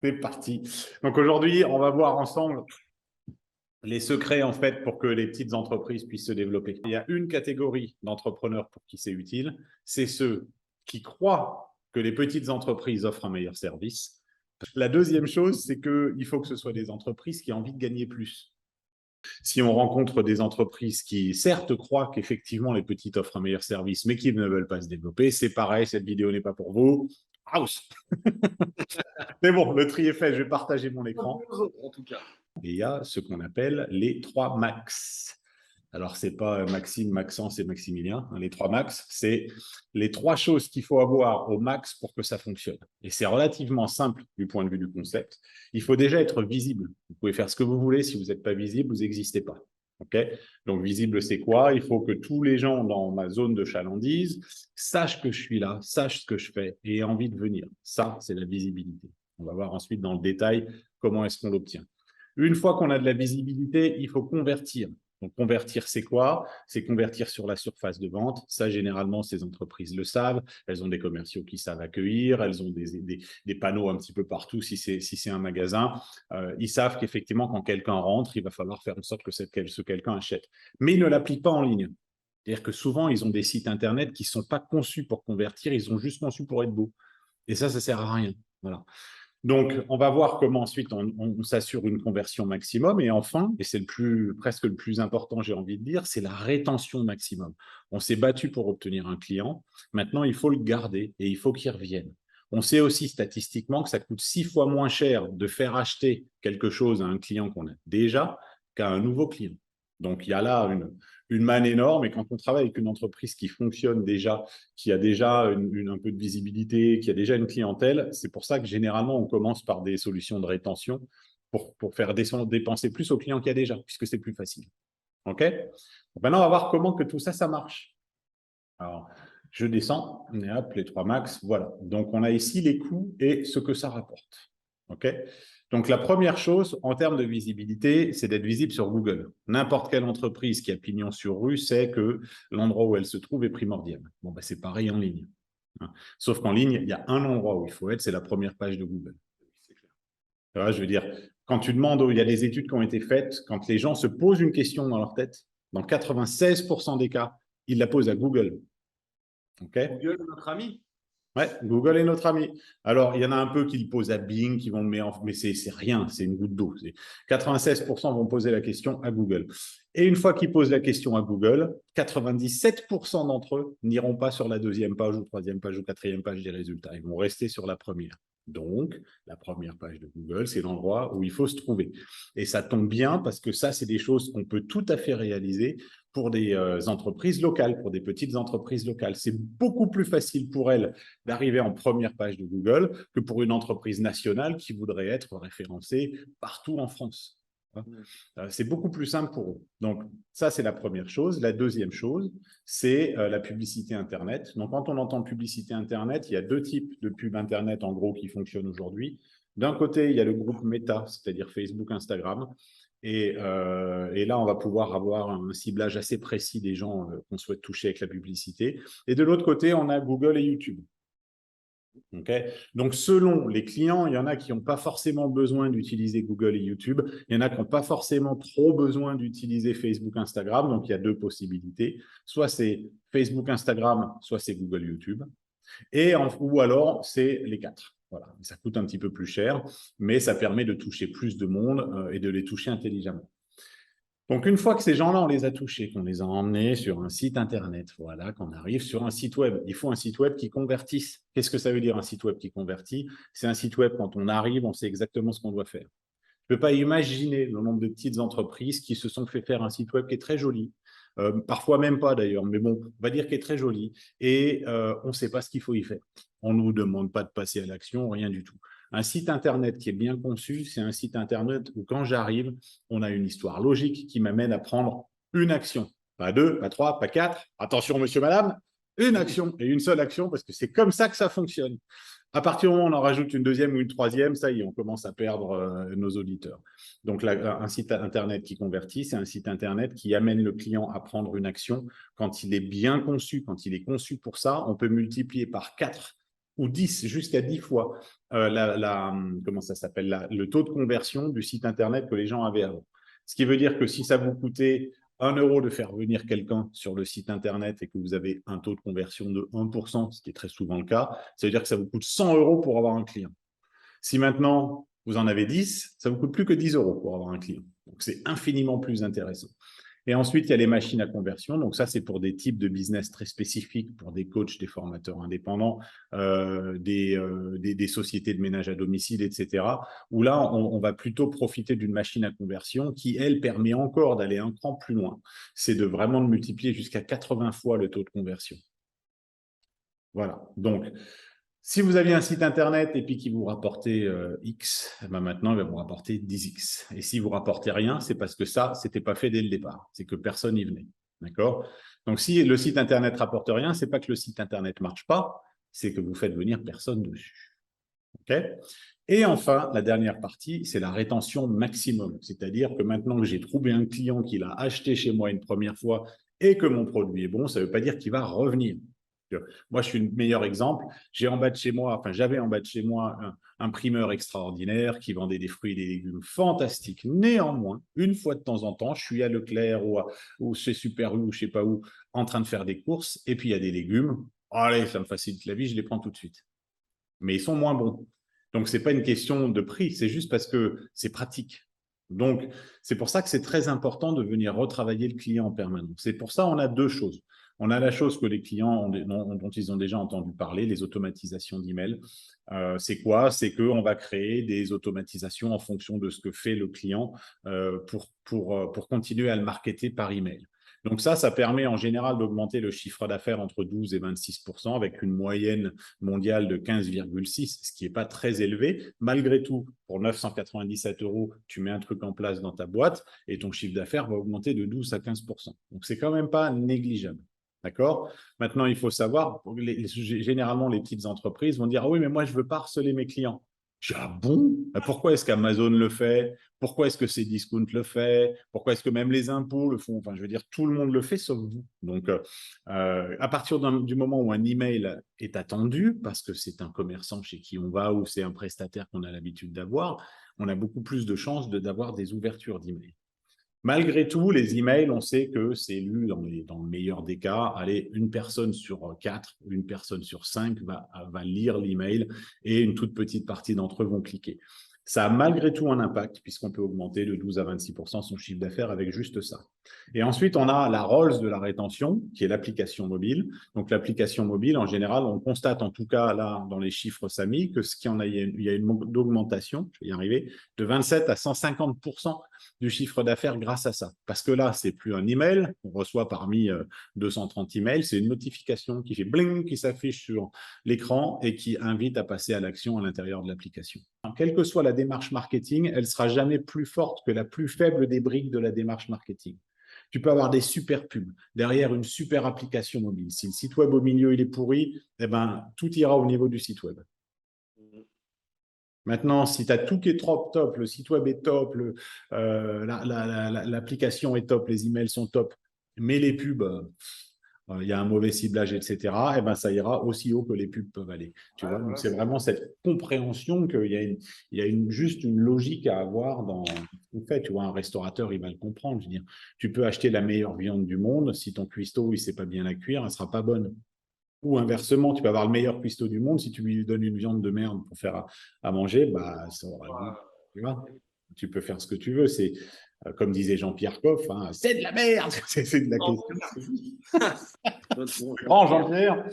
C'est parti. Donc aujourd'hui, on va voir ensemble les secrets en fait pour que les petites entreprises puissent se développer. Il y a une catégorie d'entrepreneurs pour qui c'est utile, c'est ceux qui croient que les petites entreprises offrent un meilleur service. La deuxième chose, c'est qu'il faut que ce soit des entreprises qui ont envie de gagner plus. Si on rencontre des entreprises qui, certes, croient qu'effectivement les petites offrent un meilleur service, mais qui ne veulent pas se développer, c'est pareil, cette vidéo n'est pas pour vous. House. Mais bon, le tri est fait, je vais partager mon écran. En tout cas. Et il y a ce qu'on appelle les 3 max. Alors, ce n'est pas Maxime, Maxence et Maximilien. Les 3 max, c'est les 3 choses qu'il faut avoir au max pour que ça fonctionne. Et c'est relativement simple du point de vue du concept. Il faut déjà être visible. Vous pouvez faire ce que vous voulez. Si vous n'êtes pas visible, vous n'existez pas. Okay. Donc, visible, c'est quoi? Il faut que tous les gens dans ma zone de chalandise sachent que je suis là, sachent ce que je fais et aient envie de venir. Ça, c'est la visibilité. On va voir ensuite dans le détail comment est-ce qu'on l'obtient. Une fois qu'on a de la visibilité, il faut convertir. Donc, convertir, c'est quoi? C'est convertir sur la surface de vente. Ça, généralement, ces entreprises le savent. Elles ont des commerciaux qui savent accueillir. Elles ont des panneaux un petit peu partout si c'est un magasin. Ils savent qu'effectivement, quand quelqu'un rentre, il va falloir faire en sorte que ce quelqu'un achète. Mais ils ne l'appliquent pas en ligne. C'est-à-dire que souvent, ils ont des sites Internet qui ne sont pas conçus pour convertir. Ils sont juste conçus pour être beaux. Et ça ne sert à rien. Voilà. Donc, on va voir comment ensuite on s'assure une conversion maximum. Et enfin, et c'est presque le plus important, j'ai envie de dire, c'est la rétention maximum. On s'est battu pour obtenir un client. Maintenant, il faut le garder et il faut qu'il revienne. On sait aussi statistiquement que ça coûte 6 fois moins cher de faire acheter quelque chose à un client qu'on a déjà qu'à un nouveau client. Donc, il y a là une manne énorme. Et quand on travaille avec une entreprise qui fonctionne déjà, qui a déjà un peu de visibilité, qui a déjà une clientèle, c'est pour ça que généralement, on commence par des solutions de rétention pour faire dépenser plus au client qu'il y a déjà, puisque c'est plus facile. OK? Donc maintenant, on va voir comment que tout ça, ça marche. Alors, je descends, et hop, les 3 max, voilà. Donc, on a ici les coûts et ce que ça rapporte. OK? Donc, la première chose, en termes de visibilité, c'est d'être visible sur Google. N'importe quelle entreprise qui a pignon sur rue sait que l'endroit où elle se trouve est primordial. Bon, c'est pareil en ligne. Sauf qu'en ligne, il y a un endroit où il faut être, c'est la première page de Google. Je veux dire, quand tu demandes, il y a des études qui ont été faites, quand les gens se posent une question dans leur tête, dans 96% des cas, ils la posent à Google. Okay. Google, notre ami. Ouais, Google est notre ami. Alors, il y en a un peu qui le posent à Bing, qui vont le mettre en... Mais c'est rien, c'est une goutte d'eau. 96% vont poser la question à Google. Et une fois qu'ils posent la question à Google, 97% d'entre eux n'iront pas sur la 2e page ou 3e page ou 4e page des résultats. Ils vont rester sur la première. Donc, la première page de Google, c'est l'endroit où il faut se trouver. Et ça tombe bien parce que ça, c'est des choses qu'on peut tout à fait réaliser pour des entreprises locales, pour des petites entreprises locales. C'est beaucoup plus facile pour elles d'arriver en première page de Google que pour une entreprise nationale qui voudrait être référencée partout en France. C'est beaucoup plus simple pour eux. Donc, ça, c'est la première chose. La deuxième chose, c'est la publicité Internet. Donc, quand on entend publicité Internet, il y a 2 types de pubs Internet, en gros, qui fonctionnent aujourd'hui. D'un côté, il y a le groupe Meta, c'est-à-dire Facebook, Instagram. Et là, on va pouvoir avoir un ciblage assez précis des gens qu'on souhaite toucher avec la publicité. Et de l'autre côté, on a Google et YouTube. Okay. Donc, selon les clients, il y en a qui n'ont pas forcément besoin d'utiliser Google et YouTube. Il y en a qui n'ont pas forcément trop besoin d'utiliser Facebook, Instagram. Donc, il y a 2 possibilités. Soit c'est Facebook, Instagram, soit c'est Google, YouTube. Ou alors, c'est les 4. Voilà. Ça coûte un petit peu plus cher, mais ça permet de toucher plus de monde et de les toucher intelligemment. Donc, une fois que ces gens-là, on les a touchés, qu'on les a emmenés sur un site Internet, voilà, qu'on arrive sur un site web, il faut un site web qui convertisse. Qu'est-ce que ça veut dire un site web qui convertit? C'est un site web, quand on arrive, on sait exactement ce qu'on doit faire. Je ne peux pas imaginer le nombre de petites entreprises qui se sont fait faire un site web qui est très joli, parfois même pas d'ailleurs, mais bon, on va dire qu'il est très joli, et on ne sait pas ce qu'il faut y faire. On ne nous demande pas de passer à l'action, rien du tout. Un site Internet qui est bien conçu, c'est un site Internet où quand j'arrive, on a une histoire logique qui m'amène à prendre une action. Pas 2, pas 3, pas 4. Attention, monsieur, madame, une action et une seule action parce que c'est comme ça que ça fonctionne. À partir du moment où on en rajoute une 2e ou une 3e, ça y est, on commence à perdre nos auditeurs. Donc, un site Internet qui convertit, c'est un site Internet qui amène le client à prendre une action. Quand il est bien conçu, quand il est conçu pour ça, on peut multiplier par 4 ou 10, jusqu'à 10 fois comment ça s'appelle, le taux de conversion du site Internet que les gens avaient avant. Ce qui veut dire que si ça vous coûtait 1 euro de faire venir quelqu'un sur le site Internet et que vous avez un taux de conversion de 1%, ce qui est très souvent le cas, ça veut dire que ça vous coûte 100 euros pour avoir un client. Si maintenant, vous en avez 10, ça ne vous coûte plus que 10 euros pour avoir un client. Donc, c'est infiniment plus intéressant. Et ensuite, il y a les machines à conversion. Donc, ça, c'est pour des types de business très spécifiques, pour des coachs, des formateurs indépendants, des sociétés de ménage à domicile, etc. Où là, on va plutôt profiter d'une machine à conversion qui, elle, permet encore d'aller un cran plus loin. C'est de vraiment de multiplier jusqu'à 80 fois le taux de conversion. Voilà. Donc, si vous aviez un site Internet et puis qui vous rapportait X, eh ben maintenant, il va vous rapporter 10X. Et si vous ne rapportez rien, c'est parce que ça, ce n'était pas fait dès le départ. C'est que personne n'y venait. D'accord? Donc, si le site Internet ne rapporte rien, ce n'est pas que le site Internet ne marche pas, c'est que vous faites venir personne dessus. OK? Et enfin, la dernière partie, c'est la rétention maximum. C'est-à-dire que maintenant que j'ai trouvé un client qui l'a acheté chez moi une première fois et que mon produit est bon, ça ne veut pas dire qu'il va revenir. Moi, je suis le meilleur exemple. J'avais en bas de chez moi un primeur extraordinaire qui vendait des fruits et des légumes fantastiques. Néanmoins, une fois de temps en temps, je suis à Leclerc ou chez Super U ou je ne sais pas où, en train de faire des courses, et puis il y a des légumes. Allez, ça me facilite la vie, je les prends tout de suite. Mais ils sont moins bons. Donc, ce n'est pas une question de prix, c'est juste parce que c'est pratique. Donc, c'est pour ça que c'est très important de venir retravailler le client en permanence. C'est pour ça qu'on a deux choses. On a la chose que les clients dont ils ont déjà entendu parler, les automatisations d'email. C'est quoi? C'est qu'on va créer des automatisations en fonction de ce que fait le client pour continuer à le marketer par email. Donc ça permet en général d'augmenter le chiffre d'affaires entre 12 et 26% avec une moyenne mondiale de 15,6, ce qui n'est pas très élevé. Malgré tout, pour 997 euros, tu mets un truc en place dans ta boîte et ton chiffre d'affaires va augmenter de 12 à 15%. Donc, c'est quand même pas négligeable. D'accord? Maintenant, il faut savoir, généralement, les petites entreprises vont dire « Ah oui, mais moi, je ne veux pas harceler mes clients. » Je dis « Ah bon? Pourquoi est-ce qu'Amazon le fait? Pourquoi est-ce que Cdiscount le fait? Pourquoi est-ce que même les impôts le font? Enfin, je veux dire, tout le monde le fait sauf vous. » Donc, à partir du moment où un email est attendu, parce que c'est un commerçant chez qui on va ou c'est un prestataire qu'on a l'habitude d'avoir, on a beaucoup plus de chances d'avoir des ouvertures d'email. Malgré tout, les emails, on sait que c'est lu dans le meilleur des cas. Allez, une personne sur 4, une personne sur 5 va lire l'email et une toute petite partie d'entre eux vont cliquer. Ça a malgré tout un impact puisqu'on peut augmenter de 12 à 26% son chiffre d'affaires avec juste ça. Et ensuite, on a la Rolls de la rétention, qui est l'application mobile. Donc, l'application mobile, en général, on constate en tout cas là, dans les chiffres SAMI, que il y a une augmentation, je vais y arriver, de 27 à 150% du chiffre d'affaires grâce à ça. Parce que là, c'est plus un email, on reçoit parmi 230 emails, c'est une notification qui fait bling, qui s'affiche sur l'écran et qui invite à passer à l'action à l'intérieur de l'application. Quelle que soit la démarche marketing, elle ne sera jamais plus forte que la plus faible des briques de la démarche marketing. Tu peux avoir des super pubs derrière une super application mobile. Si le site web au milieu il est pourri, eh ben, tout ira au niveau du site web. Maintenant, si tu as tout qui est top, le site web est top, l'application est top, les emails sont top, mais les pubs, il y a un mauvais ciblage, etc., et ben, ça ira aussi haut que les pubs peuvent aller. Tu vois. Donc, c'est vraiment cette compréhension qu'il y a juste une logique à avoir dans le fait. Tu vois, un restaurateur, il va le comprendre. Je veux dire, tu peux acheter la meilleure viande du monde, si ton cuistot il ne sait pas bien la cuire, elle ne sera pas bonne. Ou inversement, tu peux avoir le meilleur cuistot du monde, si tu lui donnes une viande de merde pour faire à manger, bah, ça aura goût. Tu vois, tu peux faire ce que tu veux. C'est comme disait Jean-Pierre Coff, hein, c'est de la merde. C'est de la question. Grand Jean-Pierre,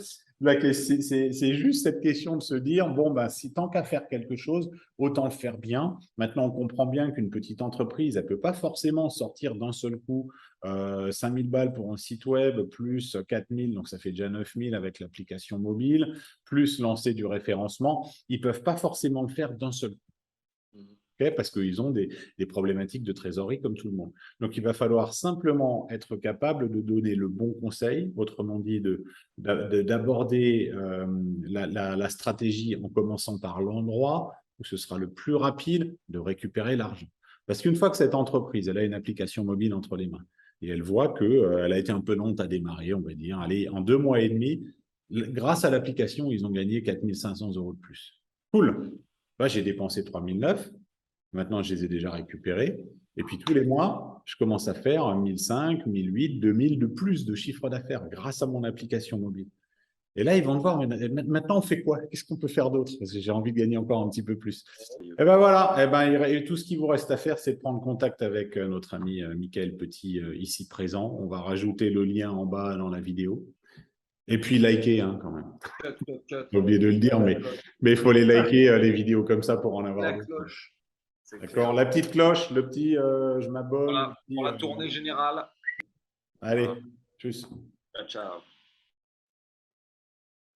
c'est juste cette question de se dire, bon, bah, si tant qu'à faire quelque chose, autant le faire bien. Maintenant, on comprend bien qu'une petite entreprise, elle ne peut pas forcément sortir d'un seul coup 5 000 balles pour un site web, plus 4 000, donc ça fait déjà 9 000 avec l'application mobile, plus lancer du référencement. Ils ne peuvent pas forcément le faire d'un seul coup. Okay, parce qu'ils ont des problématiques de trésorerie comme tout le monde. Donc, il va falloir simplement être capable de donner le bon conseil, autrement dit, d'aborder la stratégie en commençant par l'endroit où ce sera le plus rapide de récupérer l'argent. Parce qu'une fois que cette entreprise, elle a une application mobile entre les mains, et elle voit qu'elle a été un peu lente à démarrer, on va dire, allez, en 2 mois et demi, Grâce à l'application, ils ont gagné 4 500 € de plus. Cool. Là, j'ai dépensé 3 009. Maintenant, je les ai déjà récupérés. Et puis, tous les mois, je commence à faire 1 500, 1 800, 2 000 de plus de chiffre d'affaires grâce à mon application mobile. Et là, ils vont me voir, maintenant, on fait quoi? Qu'est-ce qu'on peut faire d'autre? Parce que j'ai envie de gagner encore un petit peu plus. Et ben voilà, et ben, tout ce qu'il vous reste à faire, c'est de prendre contact avec notre ami Michael Petit, ici présent. On va rajouter le lien en bas dans la vidéo. Et puis liker, hein, quand même. J'ai oublié de le dire, mais il faut les liker, les vidéos comme ça pour en avoir la cloche. D'accord, la petite cloche, le petit je m'abonne. Voilà, pour la tournée générale. Allez, tchuss. Ciao, ciao.